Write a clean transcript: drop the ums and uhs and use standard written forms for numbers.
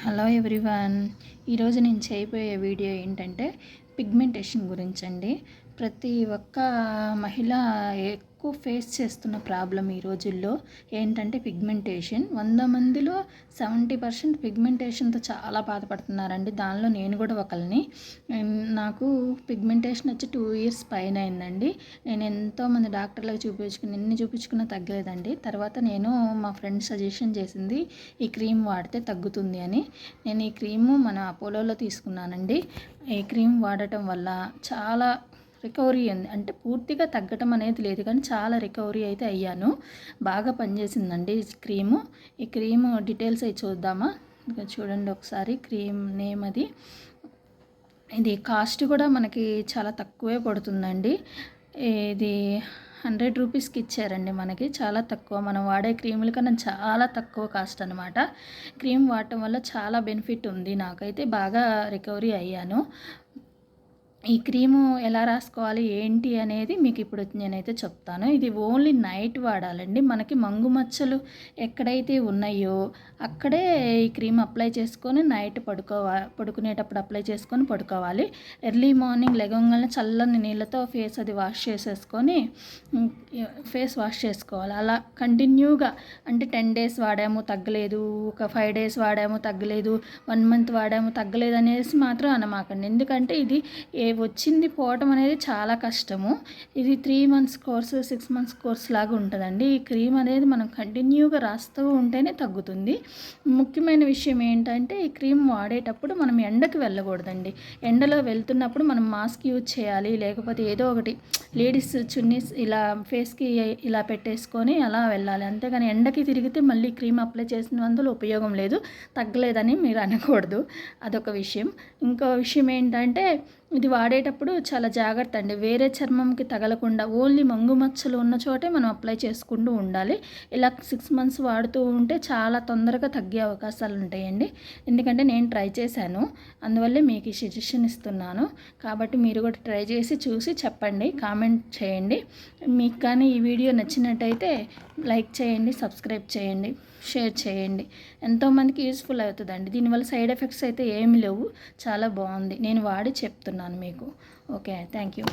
Hello everyone. ఈరోజు నేను చేయబోయే వీడియో ఏంటంటే పిగ్మెంటేషన్ గురించండి. ప్రతి ఒక్క మహిళ ఎక్కువ ఫేస్ చేస్తున్న ప్రాబ్లం ఈ రోజుల్లో ఏంటంటే పిగ్మెంటేషన్. 100 మందిలో 70% పిగ్మెంటేషన్తో చాలా బాధపడుతున్నారండి. దానిలో నేను కూడా ఒకరిని. నాకు పిగ్మెంటేషన్ వచ్చి 2 ఇయర్స్ పైన అయిందండి. నేను ఎంతోమంది డాక్టర్లకు ఎన్ని చూపించుకున్నా తగ్గలేదండి. తర్వాత నేను మా ఫ్రెండ్ సజెషన్ చేసింది ఈ క్రీమ్ వాడితే తగ్గుతుంది అని. నేను ఈ క్రీము మన అపోలోలో తీసుకున్నానండి. ఈ క్రీమ్ వాడటం వల్ల చాలా రికవరీ అయింది. అంటే పూర్తిగా తగ్గటం అనేది లేదు, కానీ చాలా రికవరీ అయితే అయ్యాను. బాగా పనిచేసిందండి ఈ క్రీము. ఈ క్రీము డీటెయిల్స్ అవి చూద్దామా? ఇక చూడండి ఒకసారి. క్రీమ్ నేమ్ అది. ఇది కాస్ట్ కూడా మనకి చాలా తక్కువే పడుతుందండి. ఇది 100 రూపీస్కి ఇచ్చారండి మనకి. చాలా తక్కువ. మనం వాడే క్రీముల కన్నా చాలా తక్కువ కాస్ట్ అనమాట. క్రీమ్ వాడటం వల్ల చాలా బెనిఫిట్ ఉంది. నాకైతే బాగా రికవరీ అయ్యాను. ఈ క్రీము ఎలా రాసుకోవాలి ఏంటి అనేది మీకు ఇప్పుడు నేనైతే చెప్తాను. ఇది ఓన్లీ నైట్ వాడాలండి. మనకి మంగు మచ్చలు ఎక్కడైతే ఉన్నాయో అక్కడే ఈ క్రీమ్ అప్లై చేసుకొని నైట్ పడుకునేటప్పుడు అప్లై చేసుకొని పడుకోవాలి. ఎర్లీ మార్నింగ్ లెగంగానే చల్లని నీళ్ళతో ఫేస్ అది ఫేస్ వాష్ చేసుకోవాలి. అలా కంటిన్యూగా, అంటే 10 డేస్ వాడాము తగ్గలేదు, ఒక 5 డేస్ వాడాము తగ్గలేదు, 1 మంత్ వాడాము తగ్గలేదు అనేసి మాత్రం అనమాకండి. ఎందుకంటే ఇది వచ్చింది పోవటం అనేది చాలా కష్టము. ఇది 3 మంత్స్ కోర్సు, 6 మంత్స్ కోర్స్ లాగా ఉంటుందండి. ఈ క్రీమ్ అనేది మనం కంటిన్యూగా రాస్తూ ఉంటేనే తగ్గుతుంది. ముఖ్యమైన విషయం ఏంటంటే ఈ క్రీమ్ వాడేటప్పుడు మనం ఎండకి వెళ్ళకూడదండి. ఎండలో వెళ్తున్నప్పుడు మనం మాస్క్ యూజ్ చేయాలి, లేకపోతే ఏదో ఒకటి లేడీస్ చున్నీస్ ఇలా ఫేస్కి ఇలా పెట్టేసుకొని అలా వెళ్ళాలి. అంతేగాని ఎండకి తిరిగితే మళ్ళీ క్రీమ్ అప్లై చేసినందులో ఉపయోగం లేదు, తగ్గలేదని మీరు అనకూడదు. అదొక విషయం. ఇంకో విషయం ఏంటంటే ఇది వాడేటప్పుడు చాలా జాగ్రత్త అండి. వేరే చర్మంకి తగలకుండా ఓన్లీ మంగు మచ్చలు ఉన్న చోటే మనం అప్లై చేసుకుంటూ ఉండాలి. ఇలా 6 మంత్స్ వాడుతూ ఉంటే చాలా తొందరగా తగ్గే అవకాశాలు ఉంటాయండి. ఎందుకంటే నేను ట్రై చేశాను, అందువల్లే మీకు ఈ సజెషన్ ఇస్తున్నాను. కాబట్టి మీరు కూడా ట్రై చేసి చూసి చెప్పండి, కామెంట్ చేయండి. మీకు కానీ ఈ వీడియో నచ్చినట్టయితే లైక్ చేయండి, సబ్స్క్రైబ్ చేయండి, షేర్ చేయండి. ఎంతోమందికి యూస్ఫుల్ అవుతుందండి. దీనివల్ల సైడ్ ఎఫెక్ట్స్ అయితే ఏమి లేవు. చాలా బాగుంది. నేను వాడి చెప్తున్నాను మీకు. Okay, thank you.